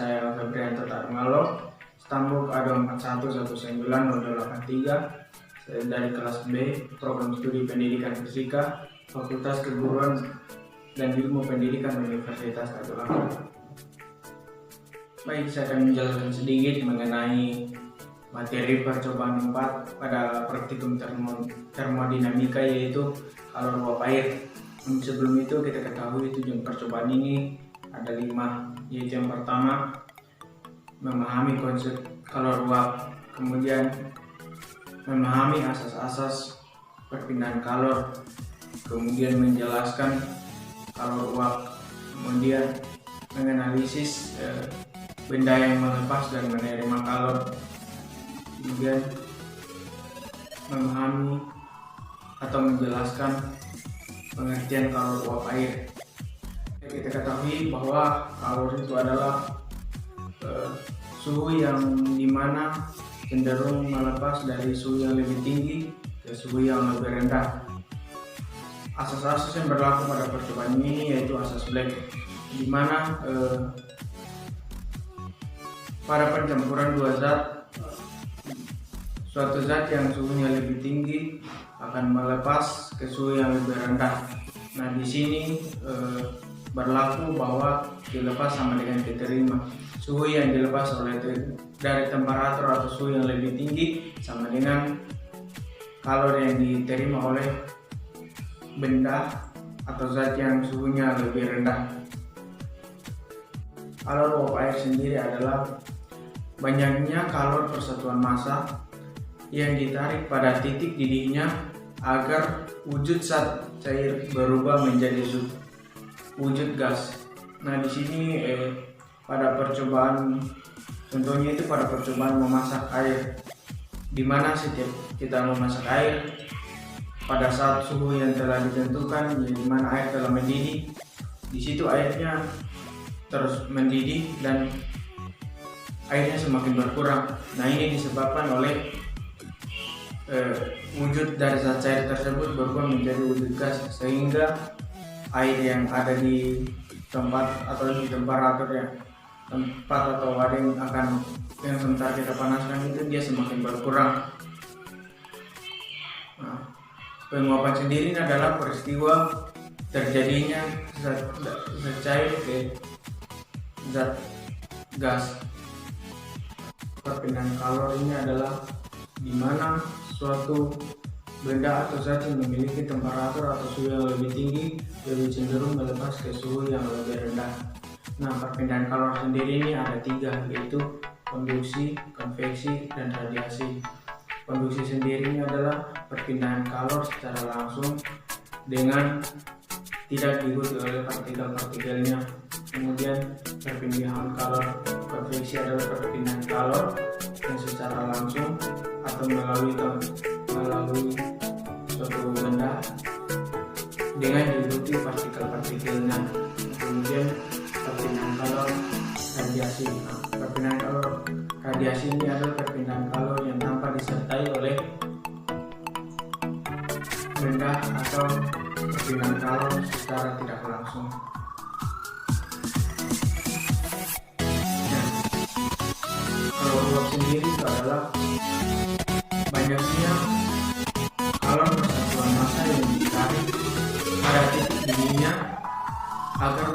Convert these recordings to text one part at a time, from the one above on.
saya Febrianto Tarmalo, Stambuk A241190283. Saya dari kelas B, Program Studi Pendidikan Fisika, Fakultas Keguruan dan Ilmu Pendidikan Universitas Katulampa. Baik, saya akan menjelaskan sedikit mengenai materi percobaan 4 pada praktikum termodinamika, yaitu kalor uap air. Sebelum itu kita ketahui tujuan percobaan ini ada 5, yaitu yang pertama memahami konsep kalor uap, kemudian memahami asas-asas perpindahan kalor, kemudian menjelaskan kalor uap, kemudian menganalisis benda yang melepas dan menerima kalor, kemudian memahami atau menjelaskan pengertian kalor uap air. Kita ketahui bahwa kalor itu adalah suhu yang dimana cenderung melepas dari suhu yang lebih tinggi ke suhu yang lebih rendah. Asas-asas yang berlaku pada percobaan ini yaitu asas Black, di mana pada pencampuran dua zat, suatu zat yang suhunya lebih tinggi akan melepas ke suhu yang lebih rendah. Nah, di sini berlaku bahwa dilepas sama dengan diterima. Suhu yang dilepas dari temperatur atau suhu yang lebih tinggi sama dengan kalor yang diterima oleh benda atau zat yang suhunya lebih rendah. Kalor uap air sendiri adalah banyaknya kalor persatuan massa yang ditarik pada titik didihnya agar wujud zat cair berubah menjadi wujud gas. Nah, di sini pada percobaan, contohnya itu pada percobaan memasak air, di mana setiap kita memasak air pada saat suhu yang telah ditentukan, di mana air telah mendidih, di situ airnya terus mendidih dan airnya semakin berkurang. Nah, ini disebabkan oleh wujud dari zat cair tersebut berubah menjadi wujud gas, sehingga air yang ada di tempat atau di temperatur tempat atau wadah yang sebentar kita panaskan itu dia semakin berkurang. Nah, penguapan sendiri adalah peristiwa terjadinya zat cair ke zat gas. Perpindahan kalor ini adalah di mana suatu benda atau zat yang memiliki temperatur atau suhu yang lebih tinggi lebih cenderung melepas ke suhu yang lebih rendah. Nah, perpindahan kalor sendiri ini ada 3, yaitu konduksi, konveksi, dan radiasi. Konduksi sendiri ini adalah perpindahan kalor secara langsung dengan tidak diikuti oleh partikel-partikelnya. Kemudian perpindahan kalor konveksi adalah perpindahan kalor yang secara langsung atau melalui suatu benda dengan diikuti partikel-partikelnya. Kemudian perpindahan kalor radiasi. Perpindahan kalor radiasi ini adalah perpindahan kalor yang tanpa disertai oleh benda atau perpindahan kalor secara tidak langsung. Kalor uap sendiri itu adalah banyaknya kalor persatuan massa yang ditarik pada titik didihnya agar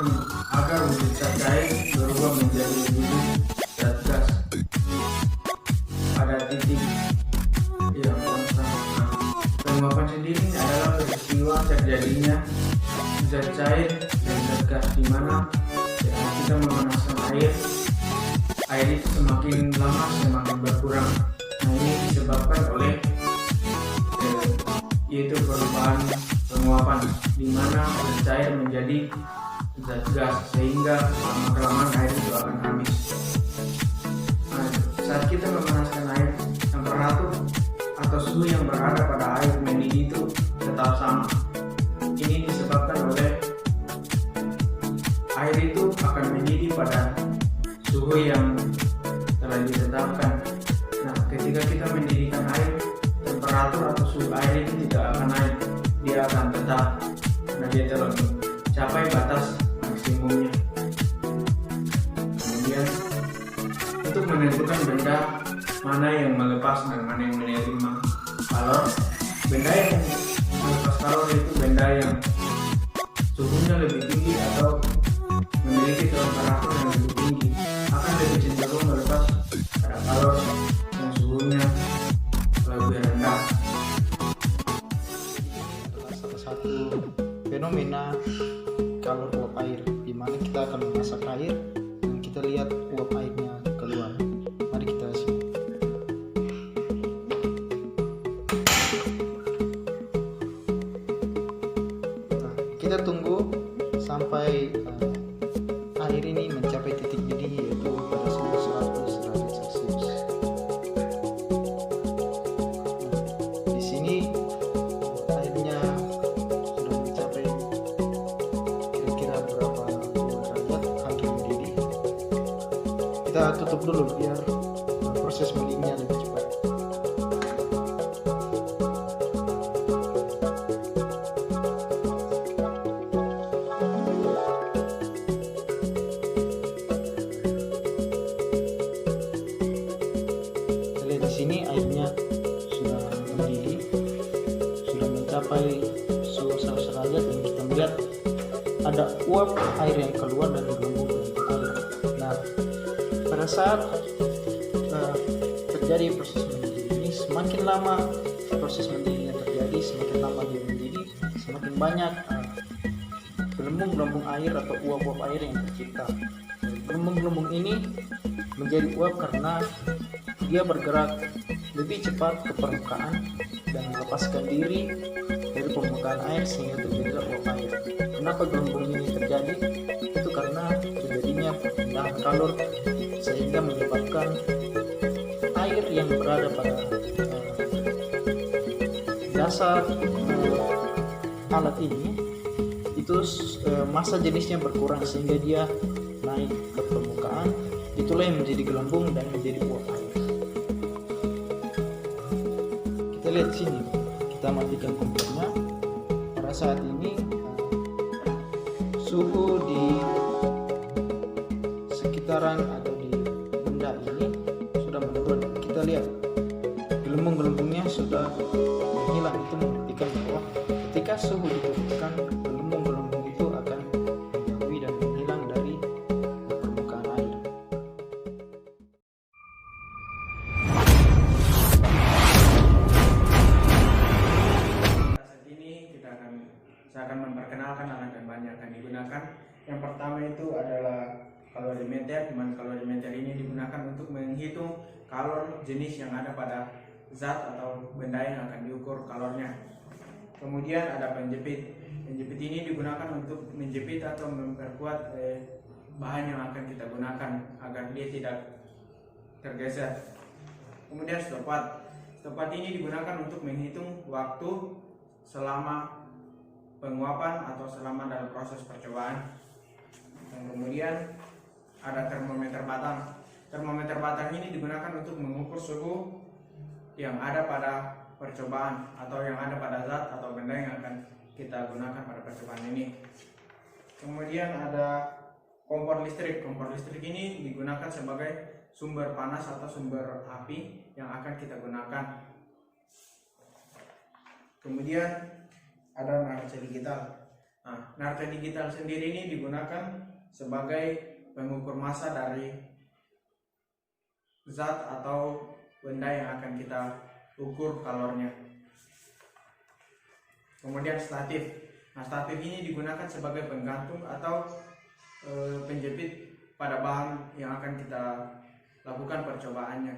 wujud zat cair berubah menjadi wujud zat gas pada titik yang konstan. Penguapan sendiri adalah peristiwa terjadinya zat cair dan zat gas, di mana kita memanaskan air itu semakin lama semakin berkurang. Nah, ini disebabkan oleh yaitu perubahan penguapan, di mana zat cair menjadi zat gas, sehingga lama-kelamaan air itu akan habis. Nah, saat kita memanaskan air, temperatur atau suhu yang berada pada air mendidih itu tetap sama. Ini disebabkan oleh air itu akan mendidih pada suhu yang telah ditetapkan. Nah, ketika kita mendidihkan air, temperatur atau suhu air itu tidak akan naik, dia akan tetap. Nah, dia telah mencapai batas maksimumnya. Kemudian menentukan benda mana yang melepas dan mana yang menerima kalor. Benda yang melepas kalor itu benda yang suhunya lebih tinggi atau memiliki temperatur yang lebih tinggi, akan lebih cenderung melepas pada kalor yang suhunya lebih rendah. Adalah salah satu fenomena kalor uap air, di mana kita akan memasak air dan kita lihat uap airnya keluar. Mari kita simak. Nah, kita tunggu sampai air ini mencapai titik didih, yaitu pada suhu 100 derajat Celcius. Di sini airnya sudah mencapai kira-kira berapa puluh derajat, hampir mendidih. Kita tutup dulu biar proses mendidihnya lebih cepat. Di sini airnya sudah mendidih, sudah mencapai suhu 100 derajat, dan kita melihat ada uap air yang keluar dari gelembung air. Nah, pada saat terjadi proses mendidih ini, semakin lama proses mendidihnya terjadi, semakin lama dia mendidih, semakin banyak gelembung-gelembung air atau uap-uap air yang tercipta. Gelembung-gelembung ini menjadi uap karena dia bergerak lebih cepat ke permukaan dan melepaskan diri dari permukaan air sehingga terjadilah uap air. Kenapa gelembung ini terjadi? Itu karena terjadinya perpindahan kalor sehingga menyebabkan air yang berada pada dasar alat ini itu massa jenisnya berkurang sehingga dia naik ke permukaan. Itulah yang menjadi gelembung dan menjadi uap air. Kita lihat sini, kita matikan kompornya. Pada saat ini suhu di sekitaran atau di benda ini sudah menurun. Kita lihat gelembung-gelembungnya sudah menghilang. Itu membuktikan bahwa ketika suhu diturunkan, gelembung-gelembung itu akan menjauhi dan menghilang dari permukaan air. Saat ini saya akan memperkenalkan alat dan bahan yang akan digunakan. Yang pertama itu adalah kalorimeter, di mana kalorimeter ini digunakan untuk menghitung kalor jenis yang ada pada zat atau benda yang akan diukur kalornya. Kemudian ada penjepit. Penjepit ini digunakan untuk menjepit atau memperkuat bahan yang akan kita gunakan agar dia tidak tergeser. Kemudian stopwatch. Stopwatch ini digunakan untuk menghitung waktu selama penguapan atau selama dalam proses percobaan. Dan kemudian ada termometer batang. Termometer batang ini digunakan untuk mengukur suhu yang ada pada percobaan atau yang ada pada zat atau benda yang akan kita gunakan pada percobaan ini. Kemudian ada kompor listrik. Kompor listrik ini digunakan sebagai sumber panas atau sumber api yang akan kita gunakan. Kemudian ada narca digital. Nah, narca digital sendiri ini digunakan sebagai pengukur massa dari zat atau benda yang akan kita ukur kalornya. Kemudian statif. Nah, statif ini digunakan sebagai penggantung atau penjepit pada bahan yang akan kita lakukan percobaannya.